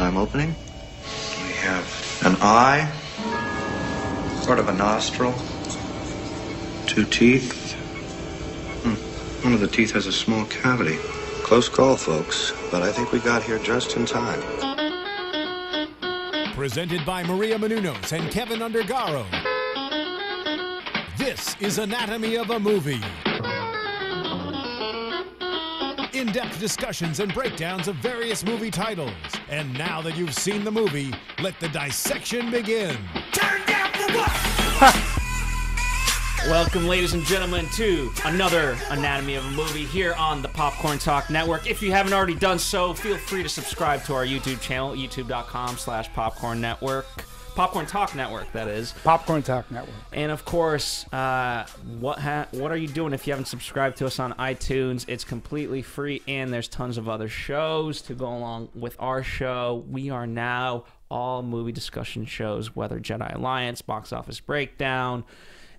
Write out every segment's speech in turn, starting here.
time opening. We have an eye, sort of a nostril, 2 teeth. One of the teeth has a small cavity. Close call, folks, but I think we got here just in time. Presented by Maria Menounos and Kevin Undergaro. This is Anatomy of a Movie. In-depth discussions and breakdowns of various movie titles. And now that you've seen the movie, let the dissection begin. Turn down for what? Welcome, ladies and gentlemen, to another Anatomy of a Movie here on the Popcorn Talk Network. If you haven't already done so, feel free to subscribe to our YouTube channel, youtube.com/Popcorn Network. Popcorn Talk Network, that is. Popcorn Talk Network. And of course, what are you doing if you haven't subscribed to us on iTunes? It's completely free, and there's tons of other shows to go along with our show. We are now all movie discussion shows, whether Jedi Alliance, Box Office Breakdown,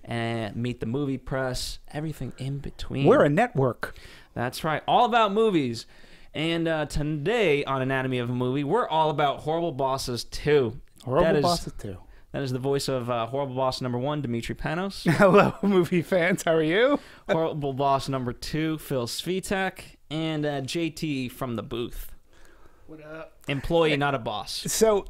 and Meet the Movie Press, everything in between. We're a network. That's right. All about movies. And today on Anatomy of a Movie, we're all about Horrible Bosses 2. Horrible Bosses 2. That is the voice of Horrible Boss number 1, Demetri Panos. Hello, movie fans. How are you? Horrible Boss number 2, Phil Svitek. And JT from the booth. What up? Employee, not a boss. So,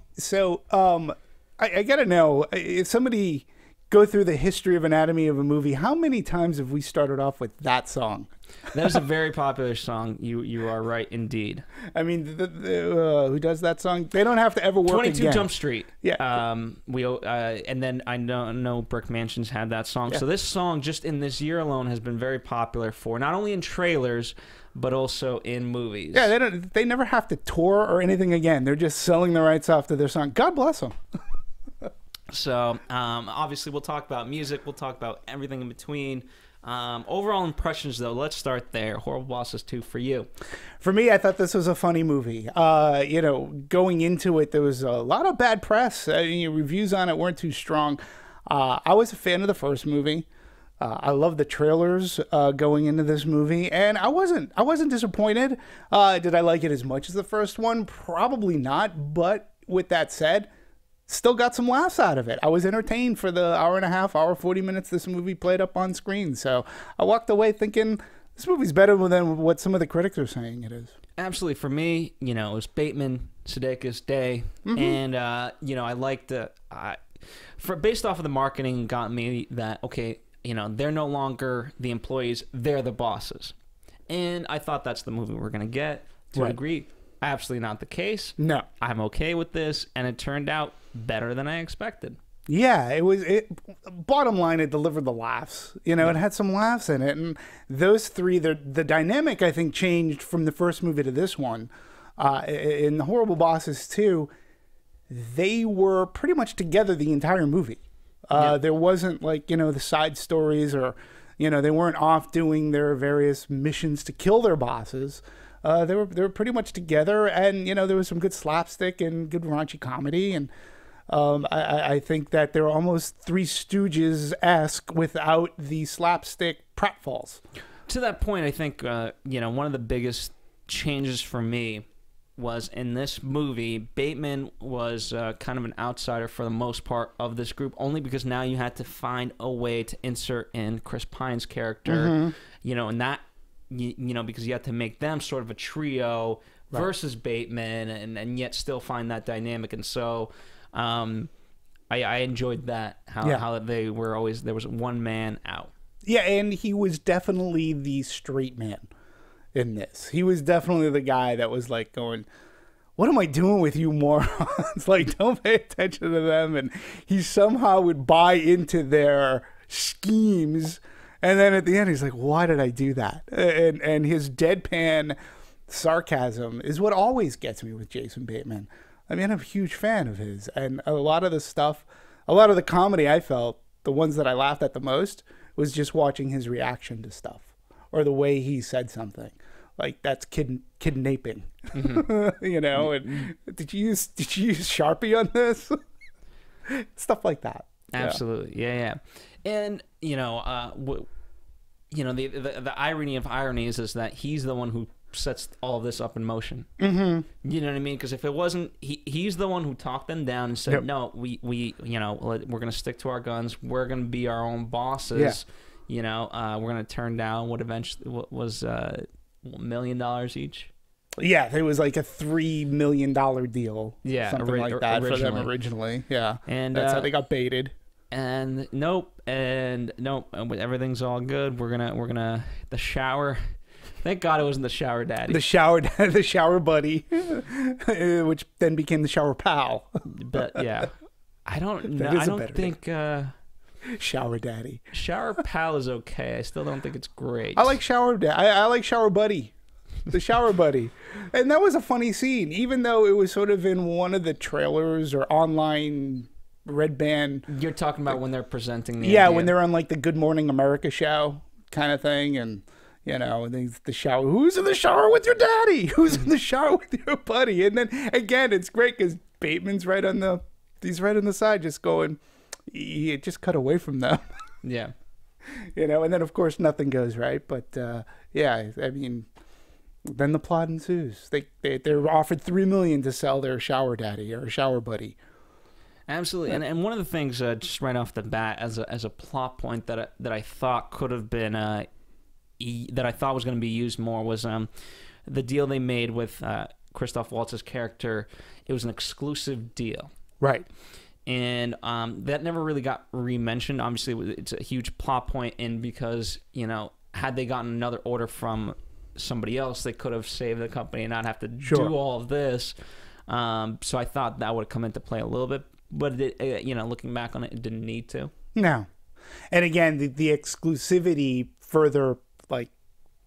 I got to know, if somebody go through the history of Anatomy of a Movie, how many times have we started off with that song? That is a very popular song. You are right, indeed. I mean, who does that song? They don't have to ever work 22 again. Jump Street. Yeah. And then I know Brick Mansions had that song. Yeah. So this song, just in this year alone, has been very popular for not only in trailers, but also in movies. Yeah, they never have to tour or anything again. They're just selling the rights off to their song. God bless them. So, obviously, we'll talk about music. We'll talk about everything in between. Overall impressions, though, let's start there. Horrible Bosses 2 for you. For me, I thought this was a funny movie. Going into it, there was a lot of bad press. Reviews on it weren't too strong. I was a fan of the first movie. I love the trailers going into this movie, and I wasn't disappointed. Did I like it as much as the first one? Probably not. But with that said, still got some laughs out of it. I was entertained for the hour and a half, 40 minutes this movie played up on screen. So I walked away thinking this movie's better than what some of the critics are saying it is. Absolutely. For me, it was Bateman, Sedeikis, Day. Mm-hmm. And, I liked based off of the marketing got me that, okay, they're no longer the employees, they're the bosses. And I thought that's the movie we're going to get. To a degree, absolutely not the case. No. I'm okay with this, and it turned out better than I expected. Yeah, bottom line, it delivered the laughs. It had some laughs in it. And those three, the dynamic, I think, changed from the first movie to this one. In the Horrible Bosses 2, they were pretty much together the entire movie. There wasn't the side stories or, they weren't off doing their various missions to kill their bosses. They were pretty much together, and there was some good slapstick and good raunchy comedy, and I think that they're almost Three Stooges-esque without the slapstick pratfalls. To that point, I think one of the biggest changes for me was in this movie, Bateman was kind of an outsider for the most part of this group, only because now you had to find a way to insert in Chris Pine's character, and that. Because you had to make them sort of a trio versus Bateman, and yet still find that dynamic. And so I enjoyed that, how they were always, there was one man out. Yeah, and he was definitely the straight man in this. He was definitely the guy that was like going, what am I doing with you morons? Don't pay attention to them. And he somehow would buy into their schemes. And then at the end, he's like, why did I do that? And his deadpan sarcasm is what always gets me with Jason Bateman. I mean, I'm a huge fan of his. And a lot of the comedy I felt, the ones that I laughed at the most, was just watching his reaction to stuff. Or the way he said something. Like, that's kidnapping. Mm-hmm. And did you use Sharpie on this? Stuff like that. Absolutely. Yeah. And, the irony of ironies is that he's the one who sets all of this up in motion. Mm-hmm. You know what I mean? Because if it wasn't, he's the one who talked them down and said, Yep. no, we we're going to stick to our guns. We're going to be our own bosses. Yeah. We're going to turn down what was $1 million each. Yeah, it was like a $3 million deal. Yeah, something like that for them originally. Yeah, and that's how they got baited. And nope, everything's all good. We're gonna the shower. Thank God it wasn't the shower daddy. The shower buddy, which then became the shower pal. But yeah, I don't know. I don't think shower daddy. Shower pal is okay. I still don't think it's great. I like shower dad. I like shower buddy. The shower buddy. And that was a funny scene, even though it was sort of in one of the trailers or online red band. You're talking about when they're presenting the idea. When they're on like the Good Morning America show kind of thing, and the shower. Who's in the shower with your daddy? Who's in the shower with your buddy? And then again, it's great because Bateman's he's right on the side, just going. He just cut away from them. Yeah. And then of course nothing goes right, but yeah, I mean. Then the plot ensues. They're offered $3 million to sell their shower daddy or shower buddy. Absolutely, and one of the things just right off the bat as a plot point that I thought could have been that I thought was going to be used more was the deal they made with Christoph Waltz's character. It was an exclusive deal, right? And that never really got re-mentioned. Obviously, it's a huge plot point, and because had they gotten another order from somebody else, they could have saved the company and not have to do all of this. So I thought that would have come into play a little bit, but looking back on it, it didn't need to. No. And again, the exclusivity further, like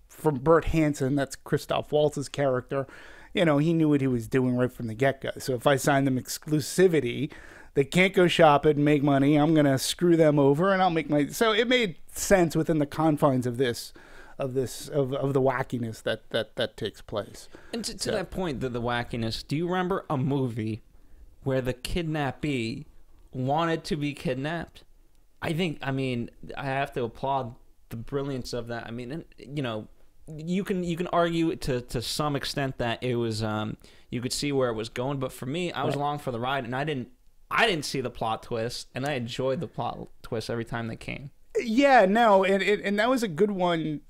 from Bert Hansen, that's Christoph Waltz's character, he knew what he was doing right from the get-go. So if I sign them exclusivity, they can't go shopping and make money. I'm going to screw them over and I'll make my... So it made sense within the confines of this. Of the wackiness that takes place. And to that point, the wackiness, do you remember a movie where the kidnappee wanted to be kidnapped? I have to applaud the brilliance of that. I mean, you can argue to some extent that it was you could see where it was going, but for me, I was along for the ride, and I didn't see the plot twist, and I enjoyed the plot twist every time they came. Yeah, no, and that was a good one.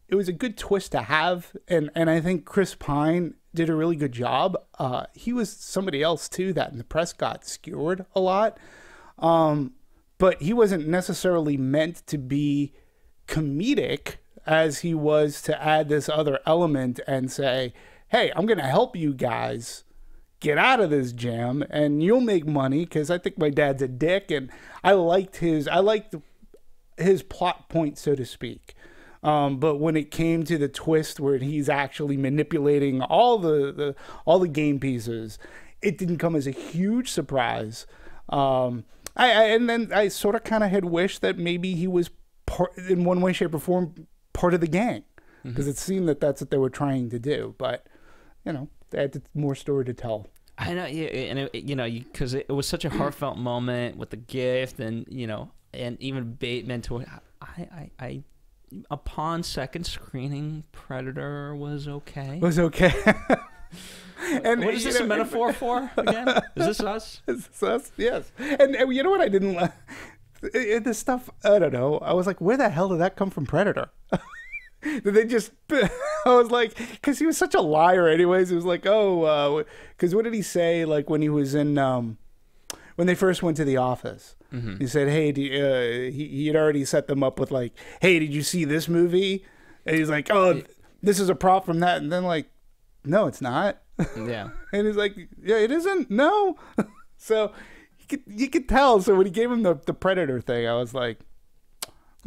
It was a good twist to have, and I think Chris Pine did a really good job. He was somebody else, too, that in the press got skewered a lot. But he wasn't necessarily meant to be comedic as he was to add this other element and say, hey, I'm going to help you guys get out of this jam, and you'll make money because I think my dad's a dick, and I liked his plot point, so to speak. But when it came to the twist where he's actually manipulating all the game pieces, it didn't come as a huge surprise. And then I sort of kind of had wished that maybe he was in one way, shape, or form part of the gang, because it seemed that that's what they were trying to do. But they had more story to tell. I know, yeah, and because it was such a heartfelt moment with the gift, and and even Bateman to I. Upon second screening, Predator was okay. And what is this a metaphor for again? Is this us? Is this us? Yes. And you know what I didn't like? This stuff, I don't know. I was like, where the hell did that come from, Predator? Did they just... I was like... Because he was such a liar anyways. It was like, oh... Because what did he say, like, when he was in... when they first went to the office? He said, hey, he had already set them up with like, hey, did you see this movie? And he's like, oh, this is a prop from that. And then like, no, it's not. Yeah. And he's like, yeah, it isn't. No. So you could tell. So when he gave him the Predator thing, I was like,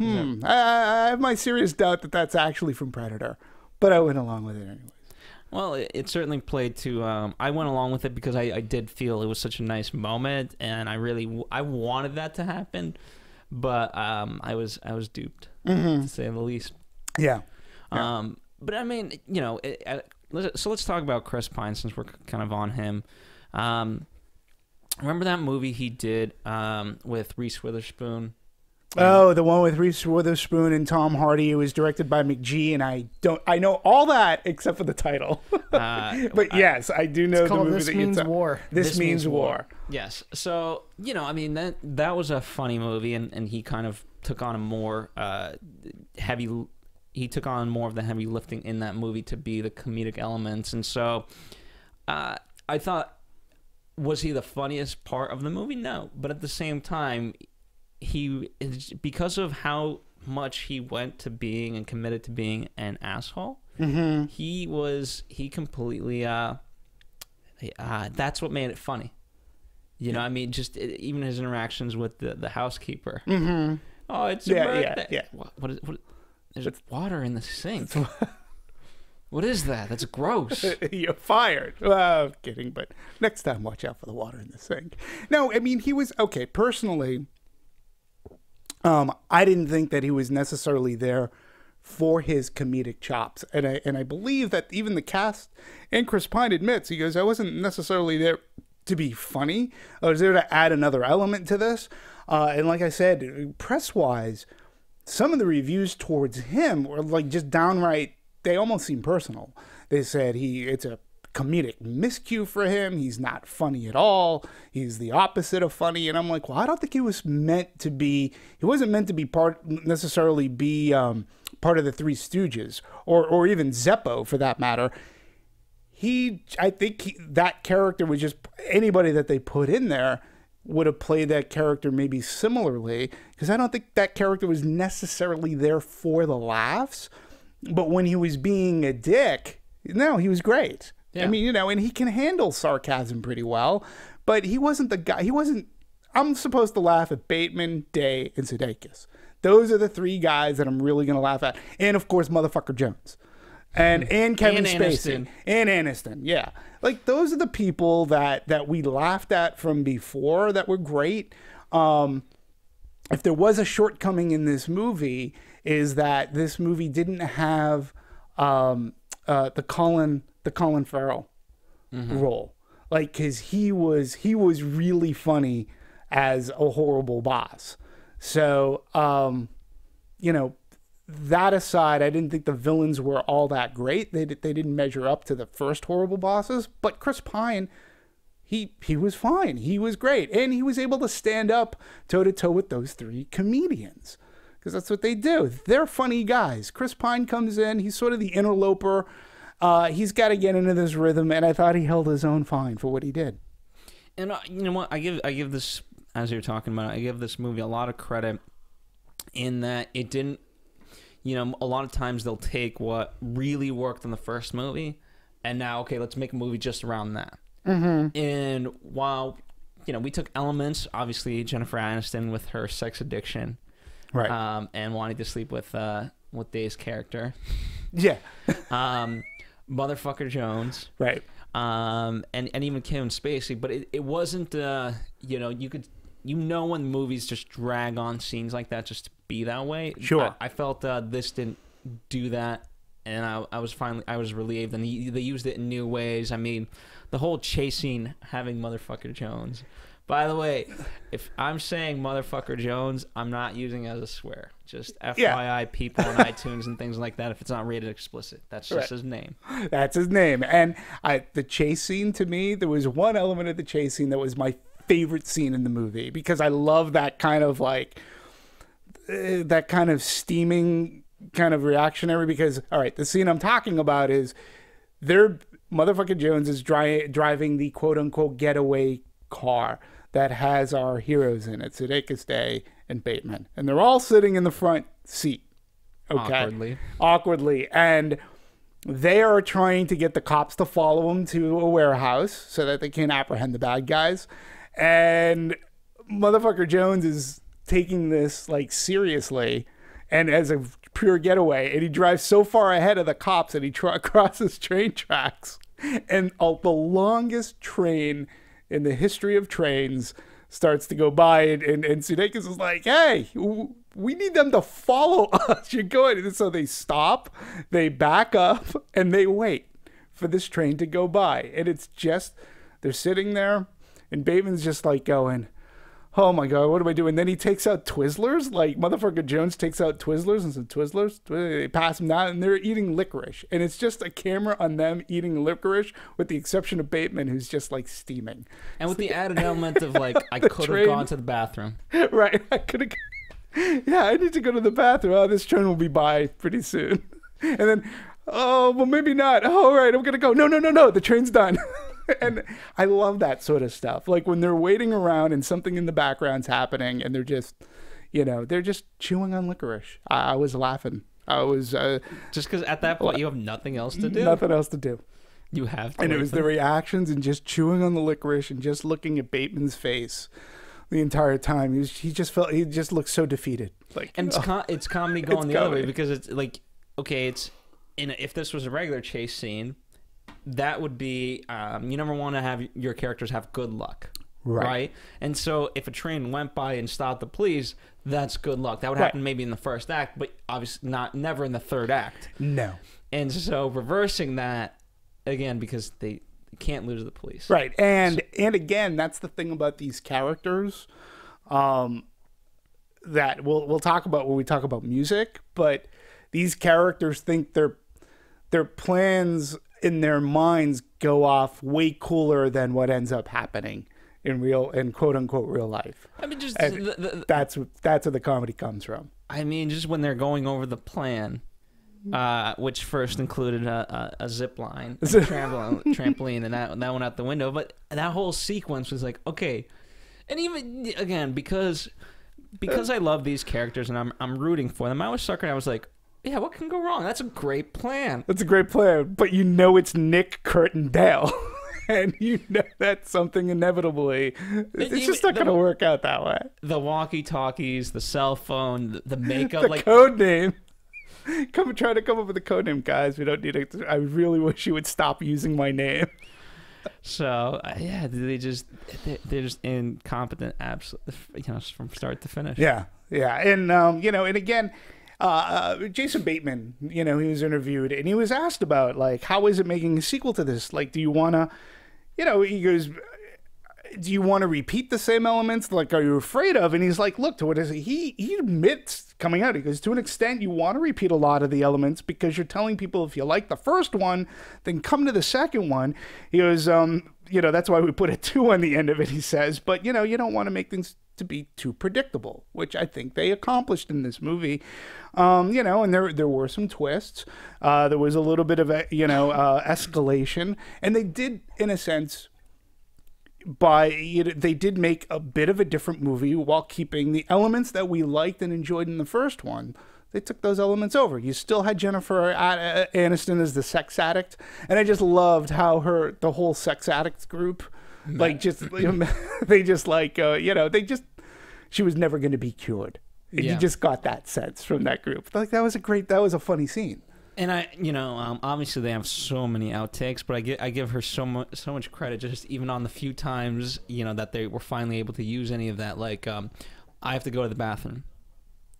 I have my serious doubt that that's actually from Predator. But I went along with it anyway. Well, it certainly played to... I went along with it because I did feel it was such a nice moment, and I wanted that to happen, but I was duped, to say the least. Yeah. But I mean, so let's talk about Chris Pine since we're kind of on him. Remember that movie he did with Reese Witherspoon? Oh, the one with Reese Witherspoon and Tom Hardy. It was directed by McGee, and I know all that except for the title. But yes, I do know the movie This Means War. This Means War. Yes. So, I mean, that was a funny movie, and he kind of took on a more he took on more of the heavy lifting in that movie to be the comedic elements. And so I thought, was he the funniest part of the movie? No. But at the same time, because of how much he went to being and committed to being an asshole, he completely that's what made it funny. I mean, just even his interactions with the housekeeper. Oh, it's your birthday. Yeah. What there's water in the sink. What is that? That's gross. You're fired. Well, kidding, but next time watch out for the water in the sink. No, I mean, he was okay. Personally, I didn't think that he was necessarily there for his comedic chops, and I believe that even the cast and Chris Pine admits, he goes, I wasn't necessarily there to be funny. I was there to add another element to this. And like I said, press-wise, some of the reviews towards him were like just downright, they almost seem personal. They said it's a comedic miscue for him. He's not funny at all. He's the opposite of funny. And I'm like, well, I don't think he wasn't meant to be necessarily part of the Three Stooges or even Zeppo for that matter. I think that character was just anybody that they put in there would have played that character maybe similarly, because I don't think that character was necessarily there for the laughs. But when he was being a dick, no, he was great. Yeah. I mean, and he can handle sarcasm pretty well, but he wasn't the guy. I'm supposed to laugh at Bateman, Day, and Sedeikis. Those are the three guys that I'm really going to laugh at. And of course, motherfucker Jones. And Kevin Spacey. And Aniston. Yeah. Like, those are the people that we laughed at from before that were great. If there was a shortcoming in this movie, is that this movie didn't have the Colin Farrell role. Like, because he was really funny as a horrible boss. So, that aside, I didn't think the villains were all that great. They didn't measure up to the first horrible bosses. But Chris Pine, he was fine. He was great. And he was able to stand up toe-to-toe with those three comedians. Because that's what they do. They're funny guys. Chris Pine comes in. He's sort of the interloper. He's got to get into this rhythm. And I thought he held his own fine for what he did. And you know what? I give this, as you're talking about it, I give this movie a lot of credit in that it didn't, a lot of times they'll take what really worked in the first movie and now, okay, let's make a movie just around that. And while, we took elements, obviously Jennifer Aniston with her sex addiction, right, and wanting to sleep with Day's character. Yeah. Motherfucker Jones. Right. And even Kevin Spacey, but it wasn't, when movies just drag on scenes like that just to be that way. Sure. I felt this didn't do that, and I was relieved, and they used it in new ways. I mean, the whole chase scene having Motherfucker Jones. By the way, if I'm saying Motherfucker Jones, I'm not using it as a swear. Just FYI, people on iTunes and things like that, if it's not rated explicit, that's just his name. That's his name. And the chase scene, to me, there was one element of the chase scene that was my favorite scene in the movie, because I love that kind of steaming kind of reactionary, because, all right, the scene I'm talking about is Motherfucker Jones is driving the quote-unquote getaway car that has our heroes in it, Sedeikis, Day, and Bateman. And they're all sitting in the front seat. Okay? Awkwardly. And they are trying to get the cops to follow them to a warehouse so that they can apprehend the bad guys. And Motherfucker Jones is taking this, seriously and as a pure getaway. And he drives so far ahead of the cops that he crosses train tracks. And the longest train in the history of trains starts to go by, and Sudeikis is like, hey, we need them to follow us. You're going. And so they stop, they back up, and they wait for this train to go by. And it's just, they're sitting there, and Bateman's just going, oh my God, what am I doing? And then he takes out Twizzlers, like motherfucker Jones takes out Twizzlers and some Twizzlers. They pass him that, and they're eating licorice. And it's just a camera on them eating licorice, with the exception of Bateman, who's just like steaming. And with the added element of like, I could have gone to the bathroom. Right, I could have. Yeah, I need to go to the bathroom. Oh, this train will be by pretty soon. And then, oh, well, maybe not. Oh, all right, I'm gonna go. No, the train's done. And I love that sort of stuff. Like when they're waiting around and something in the background's happening and they're just, they're just chewing on licorice. I was laughing. I was... just because at that point you have nothing else to do. Nothing else to do. You have to. And it was the reactions and just chewing on the licorice and just looking at Bateman's face the entire time. He just looked so defeated. Like, and it's comedy going the other way, because it's like, okay, if this was a regular chase scene, that would be, you never want to have your characters have good luck, right? And so if a train went by and stopped the police, that's good luck. That would happen maybe in the first act, but obviously never in the third act. No. And so reversing that, again, because they can't lose the police. Right. And again, that's the thing about these characters that we'll talk about when we talk about music, but these characters think their plans in their minds go off way cooler than what ends up happening in quote unquote real life. I mean, just that's where the comedy comes from. I mean, just when they're going over the plan, which first included a zip line, a trampoline, and that went out the window. But that whole sequence was like, okay, and even again because I love these characters and I'm rooting for them. I was suckered. I was like, yeah, what can go wrong? That's a great plan. That's a great plan, but it's Nick, Kurt, and Dale. And that's something inevitably. It's just not going to work out that way. The walkie-talkies, the cell phone, the makeup. The code name. Try to come up with a code name, guys. We don't need it. I really wish you would stop using my name. So, yeah, they're just incompetent, absolutely, from start to finish. Yeah. And, and again... Jason Bateman, he was interviewed and he was asked about, like, how is it making a sequel to this? Like, do you want to, he goes, do you want to repeat the same elements? Like, are you afraid of? And he's like, look, to what is it? He admits coming out, he goes, to an extent, you want to repeat a lot of the elements because you're telling people if you like the first one, then come to the second one. He goes, that's why we put a 2 on the end of it, he says. But, you don't want to make things to be too predictable, which I think they accomplished in this movie. And there were some twists. There was a little bit of escalation, and they did, in a sense, they did make a bit of a different movie while keeping the elements that we liked and enjoyed in the first one. They took those elements over. You still had Jennifer Aniston as the sex addict, and I just loved how the whole sex addict group, she was never going to be cured. And you just got that sense from that group. Like, that was a funny scene. And obviously they have so many outtakes, but I give her so much credit, just even on the few times, that they were finally able to use any of that. Like, I have to go to the bathroom.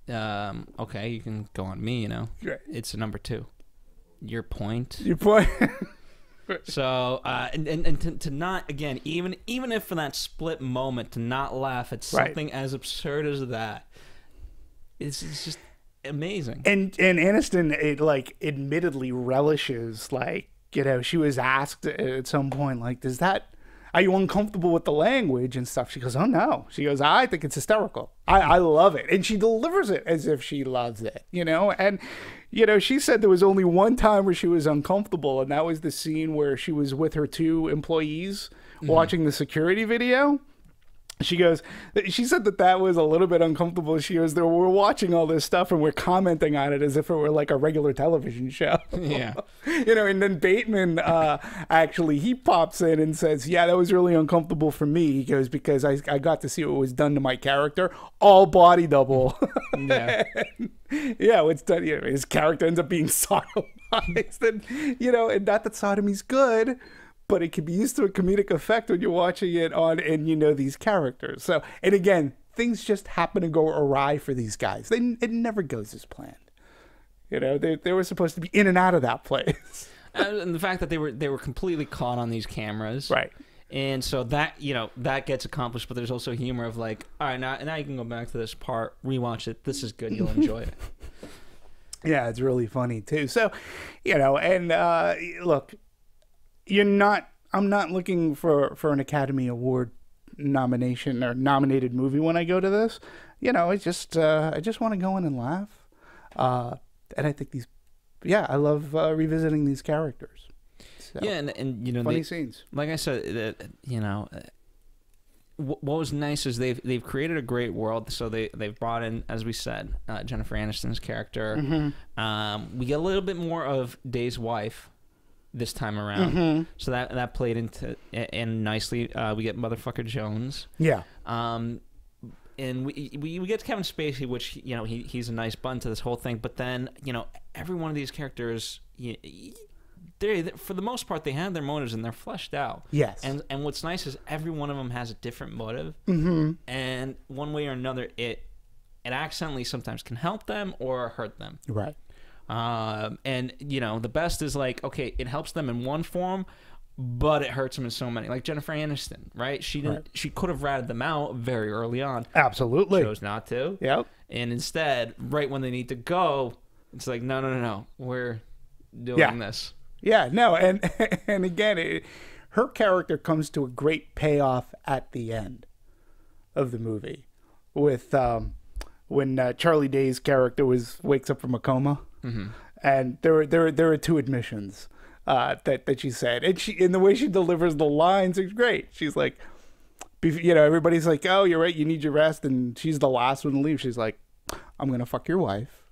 Okay, you can go on me, Right. It's a number 2. Your point. So, and to not, again, even if for that split moment, to not laugh at something as absurd as that, it's just amazing. And Aniston, admittedly relishes, she was asked at some point, like, are you uncomfortable with the language and stuff? She goes, oh no. She goes, I think it's hysterical. I love it. And she delivers it as if she loves it, and she said there was only one time where she was uncomfortable, and that was the scene where she was with her 2 employees watching the security video. She said that was a little bit uncomfortable. She goes, we're watching all this stuff and we're commenting on it as if it were like a regular television show. Yeah. And then Bateman, actually, he pops in and says, yeah, that was really uncomfortable for me. He goes, because I got to see what was done to my character. All body double. Yeah. Yeah, what's done, his character ends up being sodomized. And not that sodomy's good, but it can be used to a comedic effect when you're watching it and these characters. So, and again, things just happen to go awry for these guys. It never goes as planned. They were supposed to be in and out of that place. And the fact that they were completely caught on these cameras, right? And so that, that gets accomplished, but there's also humor of like, all right, now you can go back to this part, rewatch it. This is good. You'll enjoy it. Yeah, it's really funny too. So, and look, I'm not looking for an Academy Award nomination or nominated movie when I go to this. I just want to go in and laugh. And I think I love revisiting these characters. So, yeah, and funny scenes. Like I said, what was nice is they've created a great world. So they've brought in, as we said, Jennifer Aniston's character. Mm-hmm. We get a little bit more of Day's wife this time around. Mm-hmm. So that played into and nicely. We get Motherfucker Jones. Yeah. And we get Kevin Spacey, which he's a nice bun to this whole thing. But then every one of these characters, they for the most part they have their motives and they're fleshed out. Yes. And what's nice is every one of them has a different motive. Mm-hmm. And one way or another, it accidentally sometimes can help them or hurt them. Right. And the best is like, okay, it helps them in one form, but it hurts them in so many. Like Jennifer Aniston, right? She didn't. Right. She could have ratted them out very early on. Absolutely. Chose not to. Yep. And instead, right when they need to go, it's like, no. We're doing this. Yeah. No. And again, her character comes to a great payoff at the end of the movie, with when Charlie Day's character wakes up from a coma, mm-hmm. and there are two admissions. That she said, and the way she delivers the lines is great. She's like, everybody's like, oh, you're right, you need your rest, and she's the last one to leave. She's like, I'm gonna fuck your wife,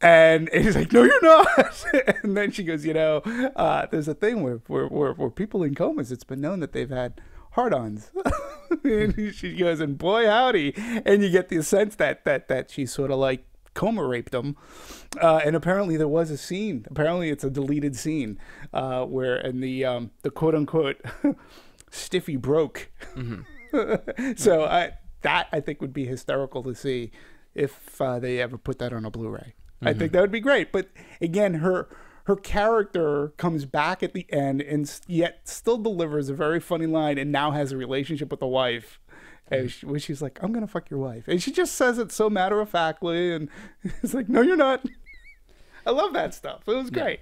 and he's like, no, you're not. And then she goes, there's a thing where people in comas, it's been known that they've had hard-ons. And she goes, and boy howdy, and you get the sense that she's sort of like coma raped him, and apparently there was a scene. Apparently it's a deleted scene where in the quote unquote stiffy broke. Mm-hmm. So I think would be hysterical to see if they ever put that on a Blu-ray. Mm-hmm. I think that would be great. But again, her character comes back at the end and yet still delivers a very funny line, and now has a relationship with the wife. And she's like, I'm going to fuck your wife. And she just says it so matter-of-factly. And it's like, no, you're not. I love that stuff. It was great.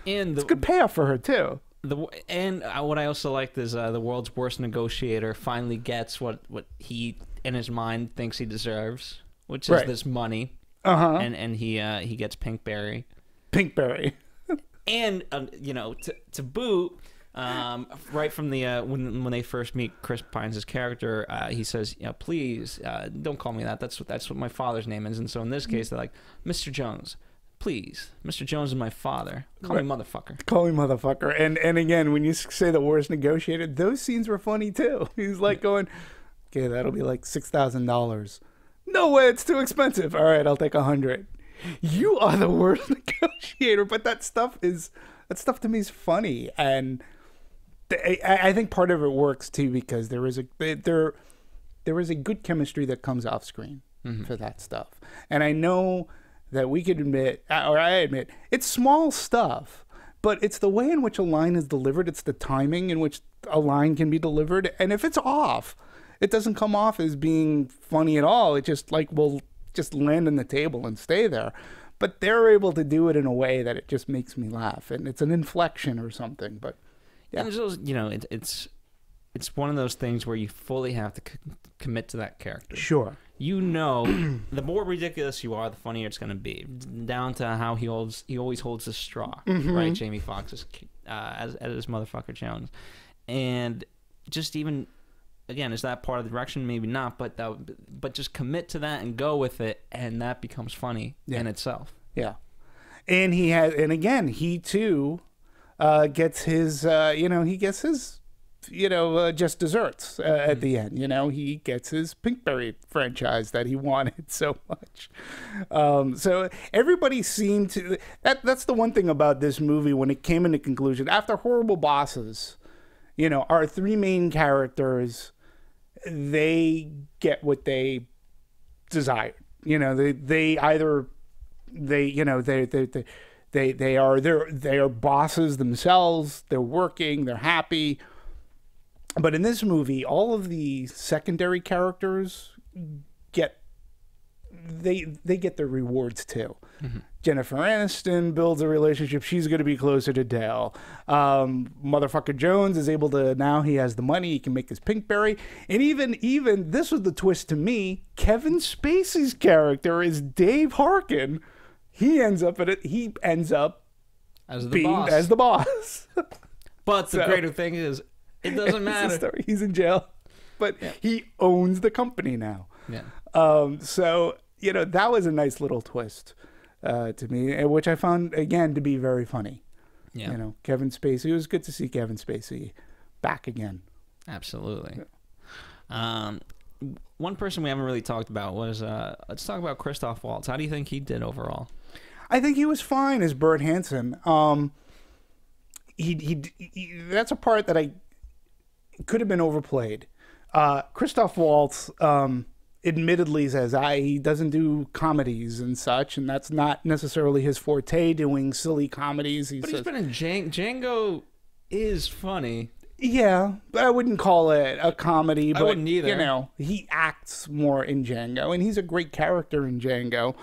And it's a good payoff for her, too. What I also liked is the world's worst negotiator finally gets what he, in his mind, thinks he deserves, which is this money. Uh-huh. And he gets Pinkberry. Pinkberry. And, to boot... right from the when they first meet Chris Pine's character, he says, please don't call me that. That's what my father's name is. And so in this case, they're like, Mr. Jones, please. Mr. Jones is my father. Call me motherfucker. Call me motherfucker. And again, when you say the worst negotiator, those scenes were funny too. He's like going, okay, that'll be like $6,000. No way, it's too expensive. All right, I'll take 100. You are the worst negotiator. But that stuff to me is funny. And I think part of it works too because there is a good chemistry that comes off screen for that stuff, and I know that we could admit, or I admit, it's small stuff, but it's the way in which a line is delivered. It's the timing in which a line can be delivered, and if it's off, it doesn't come off as being funny at all. It just will just land on the table and stay there. But they're able to do it in a way that it just makes me laugh, and it's an inflection or something, but. Yeah. And it's one of those things where you fully have to commit to that character. Sure. The more ridiculous you are, the funnier it's going to be. Down to how he always holds the straw, right? Jamie Foxx as motherfucker Jones, and just even again, is that part of the direction? Maybe not, but just commit to that and go with it, and that becomes funny in itself. Yeah, and he too. Gets his, just desserts at the end. He gets his Pinkberry franchise that he wanted so much. So everybody seemed to. That's the one thing about this movie when it came into conclusion. After Horrible Bosses, our three main characters, they get what they desired. They are bosses themselves. They're working. They're happy. But in this movie, all of the secondary characters get they get their rewards too. Jennifer Aniston builds a relationship. She's going to be closer to Dale. Motherfucker Jones is able to, now he has the money. He can make his Pinkberry. And even this was the twist to me. Kevin Spacey's character is Dave Harkin. He ends up as the boss. But the greater thing is, it doesn't matter. He's in jail, but he owns the company now. Yeah. So, you know, that was a nice little twist to me, which I found, again, to be very funny. Yeah. You know, Kevin Spacey. It was good to see Kevin Spacey back again. Absolutely. One person we haven't really talked about was, let's talk about Christoph Waltz. How do you think he did overall? I think he was fine as Bert Hansen. That's a part that I could have been overplayed. Christoph Waltz, admittedly says he doesn't do comedies and such, and that's not necessarily his forte, doing silly comedies. But he's been in Django is funny. Yeah, but I wouldn't call it a comedy. But, I wouldn't either. You know, he acts more in Django, and he's a great character in Django.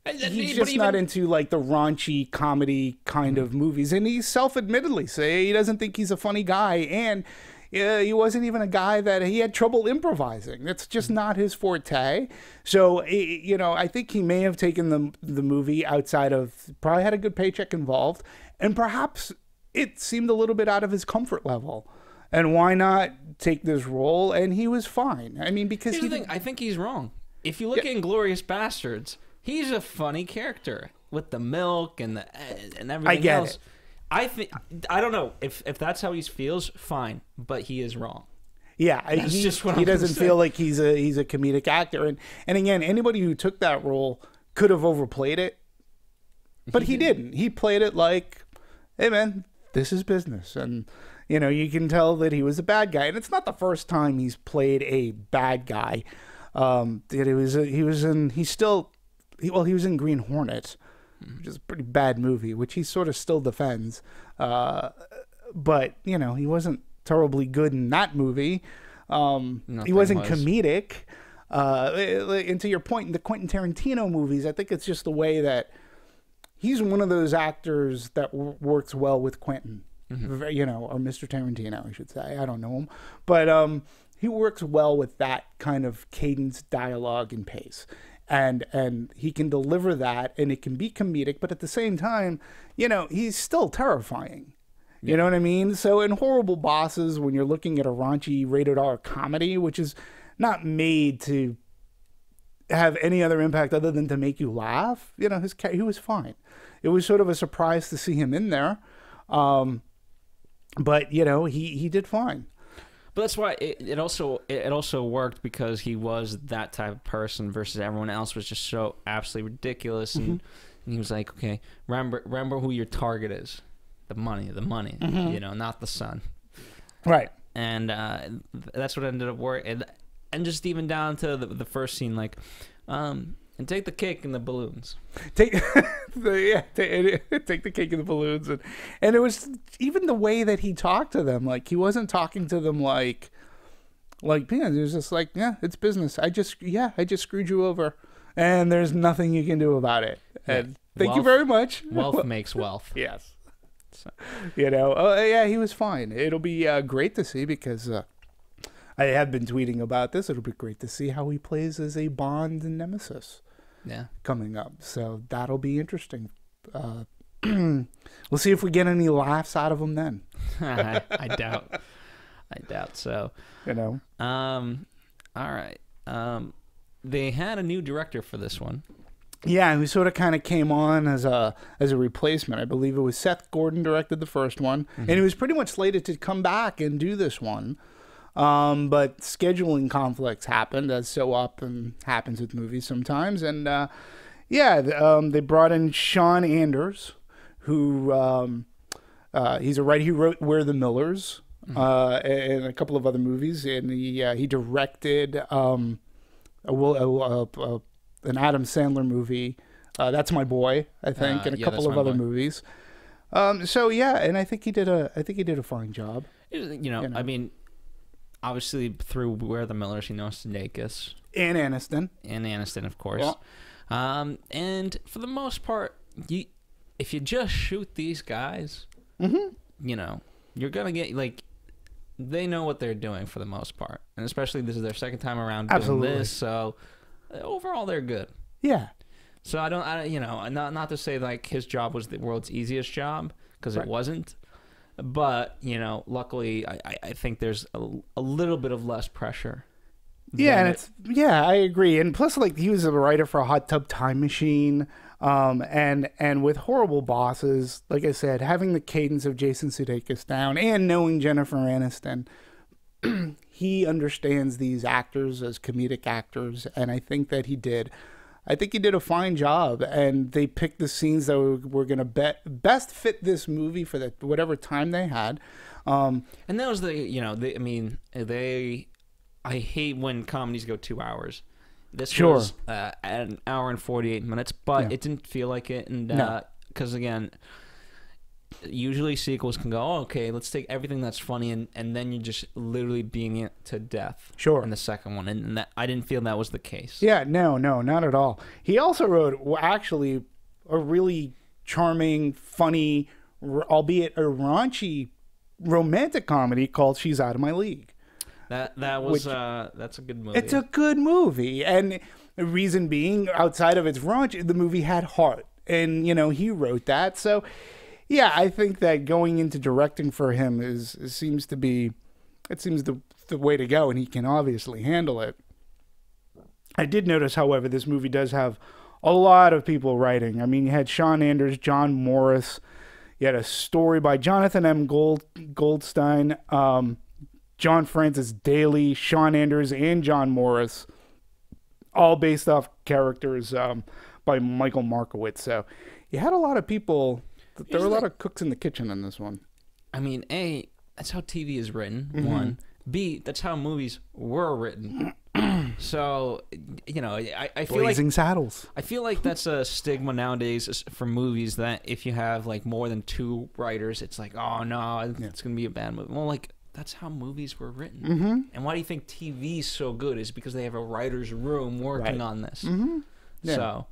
He's just not into like the raunchy comedy kind of movies, and he's self-admittedly say he doesn't think he's a funny guy, and he wasn't even a guy that he had trouble improvising. That's just not his forte. So, you know, I think he may have taken the movie outside of, probably had a good paycheck involved, and perhaps it seemed a little bit out of his comfort level. And why not take this role? And he was fine. I mean, because I think he's wrong. If you look at Inglourious Bastards, he's a funny character with the milk and everything I get else. it. I don't know if that's how he feels. Fine, but he is wrong. Yeah, he doesn't feel like he's a comedic actor, and again, anybody who took that role could have overplayed it, but he didn't. He played it like, hey man, this is business, and you know, you can tell that he was a bad guy, and it's not the first time he's played a bad guy. He was in Green Hornet, which is a pretty bad movie, which he sort of still defends. But, you know, he wasn't terribly good in that movie. He wasn't comedic. And to your point, in the Quentin Tarantino movies, I think it's just the way that he's one of those actors that works well with Quentin. You know, or Mr. Tarantino, I should say. I don't know him. But he works well with that kind of cadence, dialogue, and pace. And he can deliver that, and it can be comedic, but at the same time, you know, he's still terrifying. You know what I mean? So in Horrible Bosses, when you're looking at a raunchy rated R comedy, which is not made to have any other impact other than to make you laugh, you know, he was fine. It was sort of a surprise to see him in there. But, you know, he did fine. But that's why it also worked, because he was that type of person versus everyone else was just so absolutely ridiculous, and he was like, okay, remember who your target is, the money, you know, not the sun, right? And that's what ended up working, and just even down to the first scene, like, and take the cake and the balloons. Take the cake and the balloons, and it was even the way that he talked to them. Like, he wasn't talking to them like peanuts. He was just like, yeah, it's business. I just screwed you over, and there's nothing you can do about it. And thank you very much. Wealth makes wealth. Yes. So, you know, yeah, he was fine. It'll be great to see, because I have been tweeting about this. It'll be great to see how he plays as a Bond nemesis. Yeah, coming up. So that'll be interesting. We'll see if we get any laughs out of him then. I doubt so. You know. All right. They had a new director for this one. Yeah, who sort of kind of came on as a replacement. I believe it was Seth Gordon directed the first one, and he was pretty much slated to come back and do this one. But scheduling conflicts happened, as so often happens with movies sometimes. And they brought in Sean Anders, who he's a writer. He wrote We're the Millers and a couple of other movies, and he directed an Adam Sandler movie, That's My Boy, I think, and a couple of other movies. And I think he did a fine job. I mean, obviously through Where the Millers, Sedeikis And Aniston. And Aniston, of course. Yeah. And for the most part, if you just shoot these guys, you're gonna get they know what they're doing for the most part, and especially this is their second time around doing this, so overall they're good. Yeah. So I don't, not to say his job was the world's easiest job, because it wasn't, but luckily I think there's a little bit of less pressure. Yeah, and I agree, and plus he was a writer for Hot Tub Time Machine. And with Horrible Bosses, like I said, having the cadence of Jason Sudeikis down and knowing Jennifer Aniston, he understands these actors as comedic actors, and I think that he did. I think he did a fine job, and they picked the scenes that were going to best fit this movie for whatever time they had. And that was I hate when comedies go 2 hours. This was an hour and 48 minutes, but it didn't feel like it. And because, again, usually sequels can go, okay, let's take everything that's funny, and then you're just literally beating it to death in the second one. And that, I didn't feel that was the case. Yeah, no, not at all. He also wrote, actually, a really charming, funny, albeit a raunchy romantic comedy called She's Out of My League. That's a good movie. It's a good movie, and the reason being, outside of its raunch, the movie had heart, and he wrote that. So, yeah, I think that going into directing for him seems the way to go, and he can obviously handle it. I did notice, however, this movie does have a lot of people writing. I mean, you had Sean Anders, John Morris, you had a story by Jonathan M. Goldstein. John Francis Daly, Sean Anders, and John Morris, all based off characters by Michael Markowitz. So you had a lot of people. There were a lot of cooks in the kitchen in this one. I mean, A, that's how TV is written, one. B, that's how movies were written. So, I feel Blazing Saddles. I feel like that's a stigma nowadays for movies, that if you have more than 2 writers, it's oh no, it's going to be a bad movie. Well, that's how movies were written. And why do you think TV's so good is because they have a writer's room working on this. Yeah. So,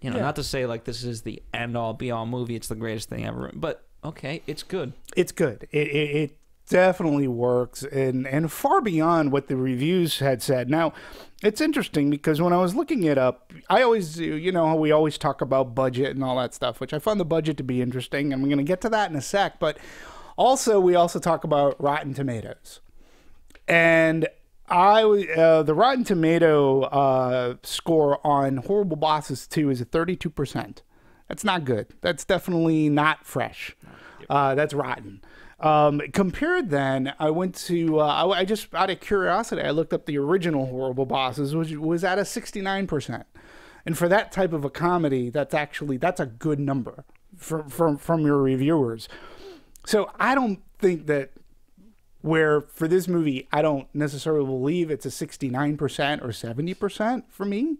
not to say this is the end-all, be-all movie, it's the greatest thing ever, but okay, it's good. It's good. It definitely works, and far beyond what the reviews had said. Now, it's interesting because when I was looking it up, I always, how we always talk about budget and all that stuff, which I found the budget to be interesting, and we're going to get to that in a sec, but we also talk about Rotten Tomatoes, and the Rotten Tomato score on Horrible Bosses 2 is at 32%. That's not good. That's definitely not fresh. That's rotten. Compared then, I went to I just out of curiosity, I looked up the original Horrible Bosses, which was at a 69%, and for that type of a comedy, that's a good number from your reviewers. So I don't think that for this movie, I don't necessarily believe it's a 69% or 70% for me,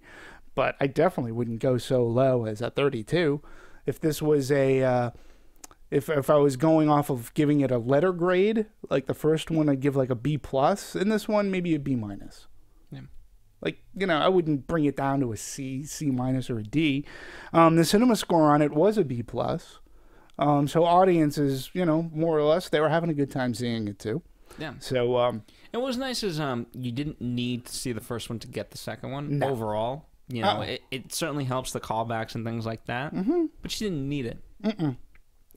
but I definitely wouldn't go so low as a 32. If this was if I was going off of giving it a letter grade, like the first one, I'd give a B+, and this one, maybe a B-. Yeah. I wouldn't bring it down to a C-, or a D. The cinema score on it was a B+. So audiences, more or less, they were having a good time seeing it too. Yeah. So and what was nice is you didn't need to see the first one to get the second one. No. Overall. It certainly helps the callbacks and things like that. But you didn't need it.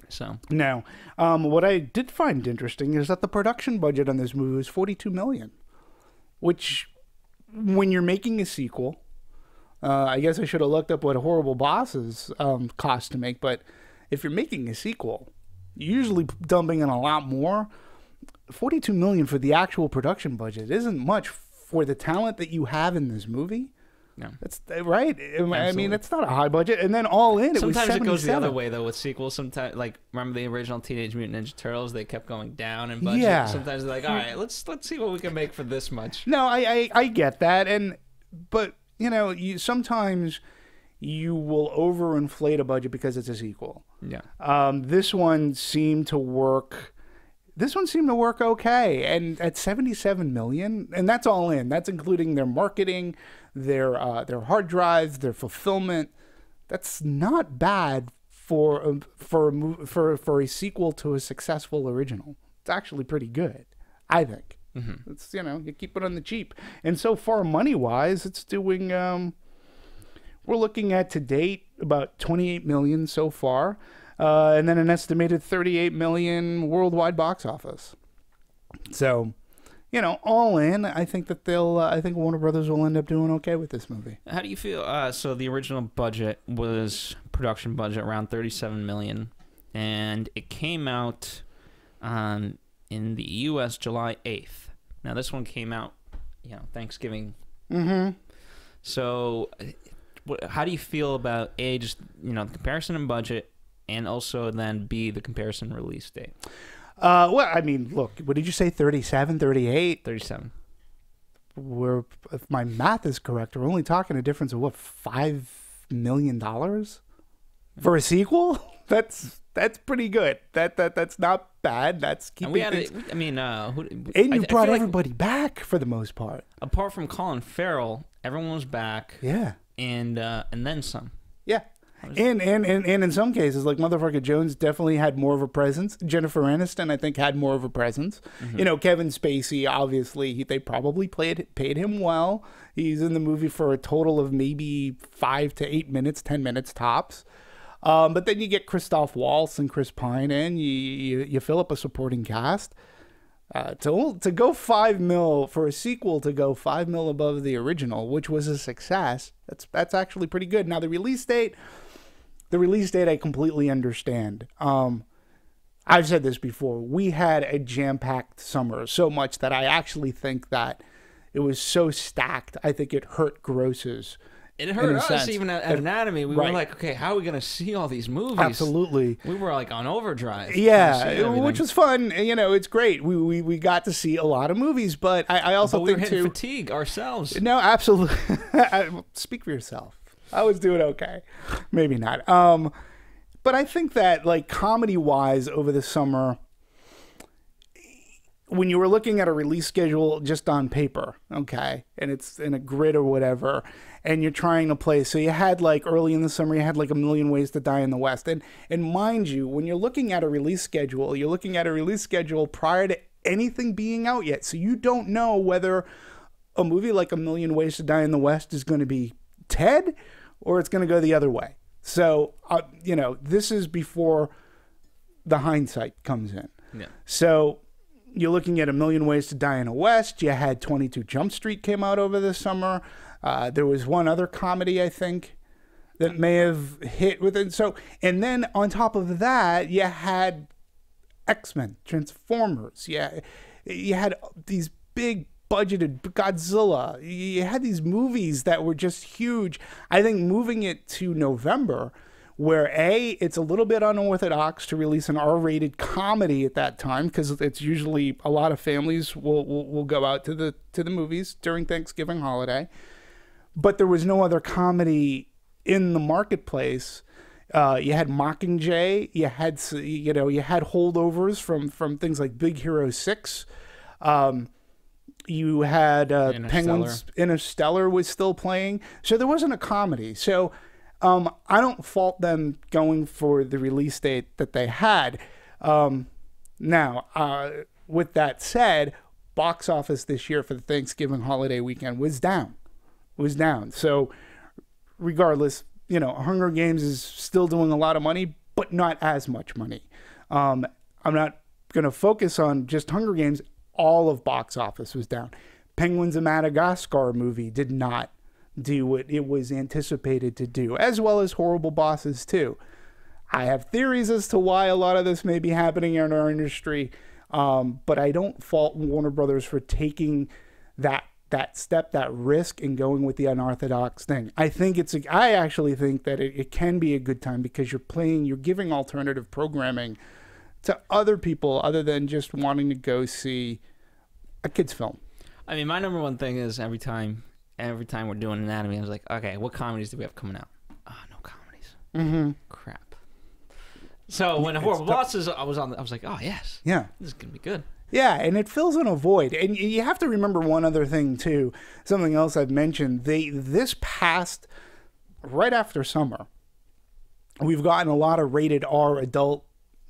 So no. What I did find interesting is that the production budget on this movie was $42 million, which, when you're making a sequel, I guess I should have looked up what Horrible Bosses cost to make, but if you're making a sequel, you're usually dumping in a lot more. $42 million for the actual production budget isn't much for the talent that you have in this movie. No, that's right. Absolutely. I mean, it's not a high budget, and then all in, sometimes it goes the other $77. way though with sequels. Sometimes, remember the original Teenage Mutant Ninja Turtles? They kept going down in budget. Yeah. Sometimes they're all right, let's see what we can make for this much. No, I get that, but sometimes you will overinflate a budget because it's a sequel. Yeah. This one seemed to work This one seemed to work okay, and at 77 million, and that's all in. That's including their marketing, their hard drives, their fulfillment. That's not bad for a sequel to a successful original. It's actually pretty good, I think. It's, you know, you keep it on the cheap. And so far, money-wise, it's doing, we're looking at to date about 28 million so far, and then an estimated 38 million worldwide box office. So, you know, all in, I think that I think Warner Brothers will end up doing okay with this movie. How do you feel? So the original budget was, production budget, around 37 million, and it came out in the U.S. July 8th. Now, this one came out, you know, Thanksgiving. So, how do you feel about A, just, you know, the comparison in budget, and also then B, the comparison release date? Well, I mean, look, what did you say, 37, 38? 37. If my math is correct, we're only talking a difference of, what, $5 million? For a sequel? That's pretty good. That's not bad. That's keeping things... and you brought everybody back for the most part. Apart from Colin Farrell, everyone was back. Yeah. And then some. Yeah. And in some cases, like Motherfucker Jones definitely had more of a presence. Jennifer Aniston, I think, had more of a presence. You know, Kevin Spacey, obviously, they probably paid him well. He's in the movie for a total of maybe 5 to 8 minutes, 10 minutes tops. But then you get Christoph Waltz and Chris Pine, and you fill up a supporting cast. To go 5 mil for a sequel, to go 5 mil above the original, which was a success, that's actually pretty good. Now the release date I completely understand. I've said this before. We had a jam-packed summer, so much that I actually think that it was so stacked. I think it hurt grosses. It hurt us even at Anatomy. We were like, okay, how are we going to see all these movies? Absolutely. We were like on overdrive. Yeah, which was fun. You know, it's great. We got to see a lot of movies, but I also think we were hitting fatigue ourselves. No, absolutely. Speak for yourself. I was doing okay. Maybe not. But I think that, like, comedy-wise over the summer, when you were looking at a release schedule just on paper, okay, and it's in a grid or whatever, and you're trying to play, so you had, like, early in the summer, you had like A Million Ways to Die in the West, and mind you, when you're looking at a release schedule, you're looking at a release schedule prior to anything being out yet, so you don't know whether a movie like A Million Ways to Die in the West is going to be Ted, or it's going to go the other way. So, you know, this is before the hindsight comes in. Yeah. So you're looking at A Million Ways to Die in the West. You had 22 Jump Street came out over the summer. There was one other comedy, I think, that may have hit with it. So, and then on top of that, you had X-Men, Transformers. Yeah, you had these big budgeted Godzilla. You had these movies that were just huge. I think moving it to November, where it's a little bit unorthodox to release an R-rated comedy at that time, because it's usually a lot of families will go out to the movies during Thanksgiving holiday. But there was no other comedy in the marketplace. You had Mockingjay. You had holdovers from things like Big Hero 6. You had Penguins. Interstellar was still playing. So there wasn't a comedy. So I don't fault them going for the release date that they had. Now, with that said, box office this year for the Thanksgiving holiday weekend was down. So regardless, you know, Hunger Games is still doing a lot of money, but not as much money. I'm not going to focus on just Hunger Games. All of box office was down. Penguins of Madagascar movie did not do what it was anticipated to do, as well as Horrible Bosses too. I have theories as to why a lot of this may be happening in our industry, but I don't fault Warner Brothers for taking that step, that risk, and going with the unorthodox thing. I actually think that it can be a good time, because you're giving alternative programming to other people other than just wanting to go see a kid's film. I mean, my number one thing is every time we're doing Anatomy, I was like, okay, what comedies do we have coming out? No comedies. Mm-hmm. Crap. So when Horrible Bosses, I was like, oh yes, Yeah. this is gonna be good. Yeah, and it fills in a void. And you have to remember one other thing, too. Something else I've mentioned. This past, right after summer, we've gotten a lot of rated R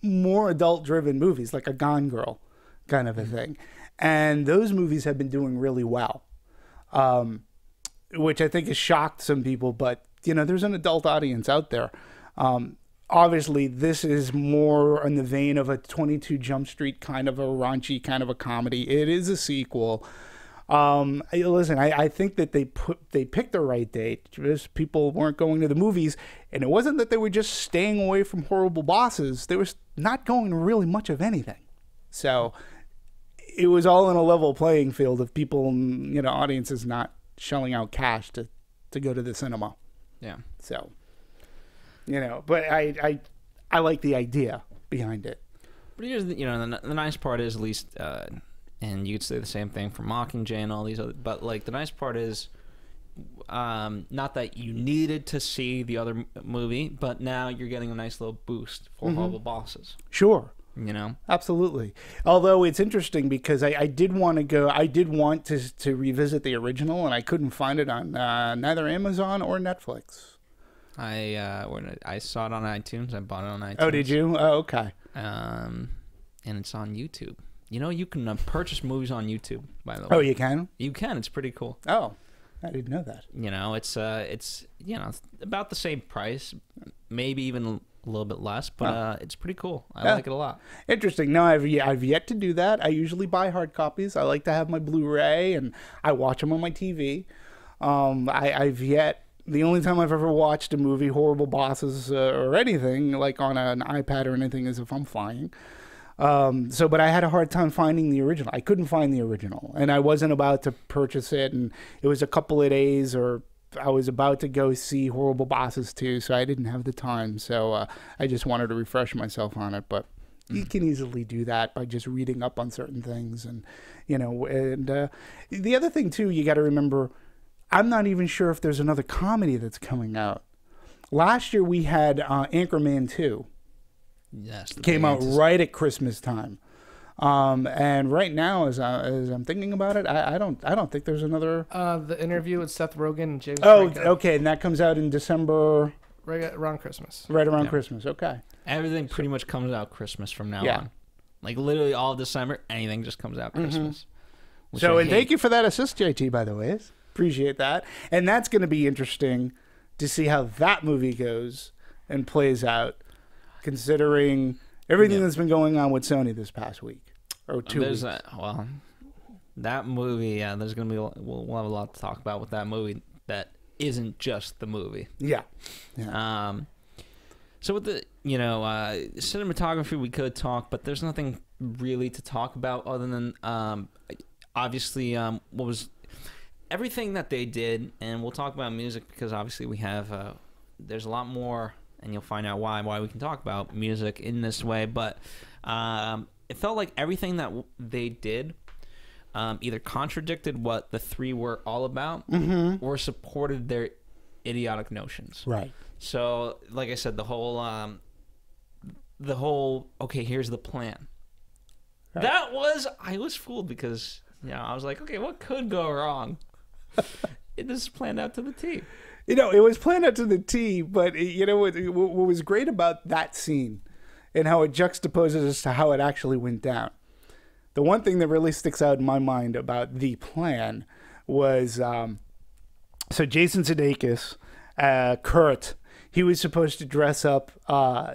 more adult-driven movies, like a Gone Girl kind of a thing. And those movies have been doing really well, which I think has shocked some people. But, there's an adult audience out there. Obviously, this is more in the vein of a 22 Jump Street kind of a raunchy kind of a comedy. It is a sequel. Listen, I think that they picked the right date. Just people weren't going to the movies, and it wasn't that they were just staying away from Horrible Bosses. They were not going to really much of anything. So it was all in a level playing field of people, audiences not shelling out cash to go to the cinema. Yeah. So. But I like the idea behind it. But here's the nice part is, at least, and you could say the same thing for Mockingjay and all these other, but like the nice part is, not that you needed to see the other movie, but now you're getting a nice little boost for Horrible Bosses. Sure. Absolutely. Although it's interesting because I did want to revisit the original, and I couldn't find it on neither Amazon or Netflix. I saw it on iTunes. I bought it on iTunes. Oh, did you? Oh, okay. And it's on YouTube. You can purchase movies on YouTube, by the way. Oh, you can? You can. It's pretty cool. Oh, I didn't know that. It's about the same price, maybe even a little bit less, but it's pretty cool. I like it a lot. Interesting. No, I've yet to do that. I usually buy hard copies. I like to have my Blu-ray, and I watch them on my TV. The only time I've ever watched a movie, Horrible Bosses, or anything, like on an iPad or anything, is if I'm flying. But I had a hard time finding the original. I couldn't find the original, and I wasn't about to purchase it, and it was a couple of days, or I was about to go see Horrible Bosses 2, so I didn't have the time. So I just wanted to refresh myself on it, but you can easily do that by just reading up on certain things. And, the other thing, too, you got to remember, I'm not even sure if there's another comedy that's coming out. Last year we had Anchorman 2. Yes, came out right at Christmas time. And right now, as I'm thinking about it, I don't think there's another. The Interview with Seth Rogen and James. Oh, Franco. Okay, and that comes out in December. Right around Christmas. Right around Christmas. Okay. Everything pretty much comes out Christmas from now on. Like literally all of December, anything just comes out Christmas. So, and thank you for that assist, JT. By the way. Appreciate that. And that's going to be interesting to see how that movie goes and plays out, considering everything that's been going on with Sony this past week or 2 weeks. That movie, there's going to be we'll have a lot to talk about with that movie that isn't just the movie. Yeah. So with the cinematography, we could talk, but there's nothing really to talk about other than obviously what was. Everything that they did, and we'll talk about music because obviously we have there's a lot more, and you'll find out why we can talk about music in this way. But it felt like everything that they did either contradicted what the three were all about, or supported their idiotic notions. Right. So, like I said, the whole okay, here's the plan. Right. I was fooled because I was like, okay, what could go wrong? This is planned out to the T. It was planned out to the T, but what was great about that scene and how it juxtaposes as to how it actually went down. The one thing that really sticks out in my mind about the plan was, so Jason Sudeikis, Kurt, he was supposed to dress up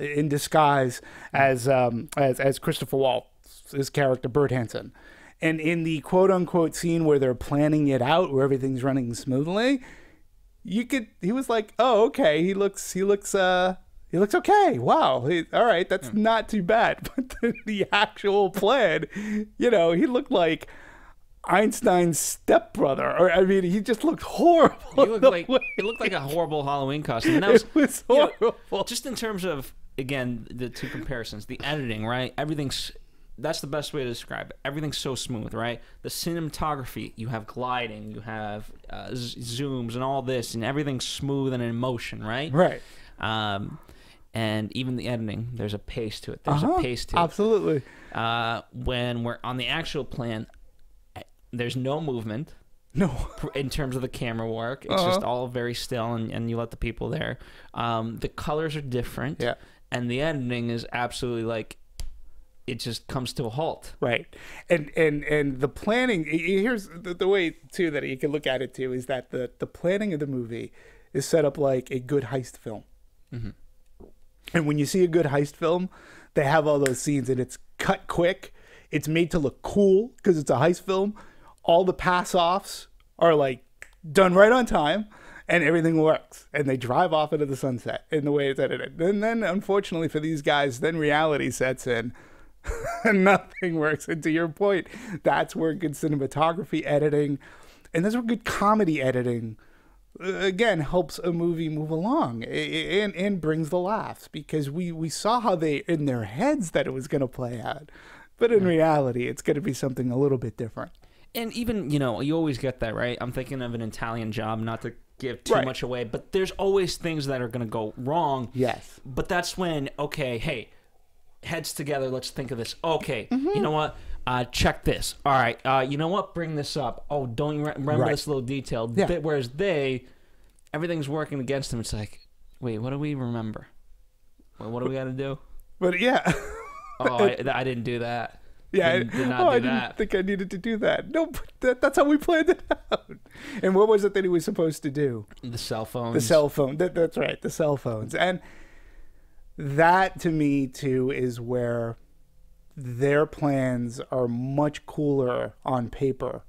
in disguise as Christopher Waltz, his character, Bert Hansen. And in the quote-unquote scene where they're planning it out, where everything's running smoothly, he was like, oh, okay, he looks okay. Wow. All right, that's not too bad. But the actual plan, he looked like Einstein's stepbrother. Or I mean, he just looked horrible. It looked like a horrible Halloween costume. And that was horrible. Just in terms of, again, the two comparisons, the editing, right? That's the best way to describe it. Everything's so smooth, right? The cinematography, you have gliding, you have zooms and all this, and everything's smooth and in motion, right? Right. and even the editing, there's a pace to it. There's a pace to it. Absolutely. When we're on the actual plan, there's no movement. No. In terms of the camera work, it's just all very still, and you let the people there. The colors are different. Yeah. And the editing is absolutely like, it just comes to a halt. Right. And the planning, here's the way, too, that you can look at it, too, is that the planning of the movie is set up like a good heist film. Mm-hmm. And when you see a good heist film, they have all those scenes, and it's cut quick. It's made to look cool because it's a heist film. All the pass-offs are, like, done right on time, and everything works. And they drive off into the sunset in the way it's edited. And then, unfortunately for these guys, then reality sets in. And nothing works. And to your point, that's where good cinematography editing, and that's where good comedy editing, again, helps a movie move along and brings the laughs, because we saw how they, in their heads, that it was going to play out. But in reality, it's going to be something a little bit different. And even, you always get that, right? I'm thinking of An Italian Job, not to give too much away, but there's always things that are going to go wrong. Yes. But that's when, okay, hey, heads together, let's think of this. Okay, you know what? Check this. All right, you know what? Bring this up. Oh, don't you remember this little detail? Yeah. Whereas everything's working against them. It's like, wait, what do we remember? What do we got to do? But yeah. Oh, I didn't do that. Yeah, did not I do that. didn't think I needed to do that. No, but that's how we planned it out. And what was it that he was supposed to do? The cell phones. The cell phone. That's right, the cell phones. And that, to me, too, is where their plans are much cooler on paper.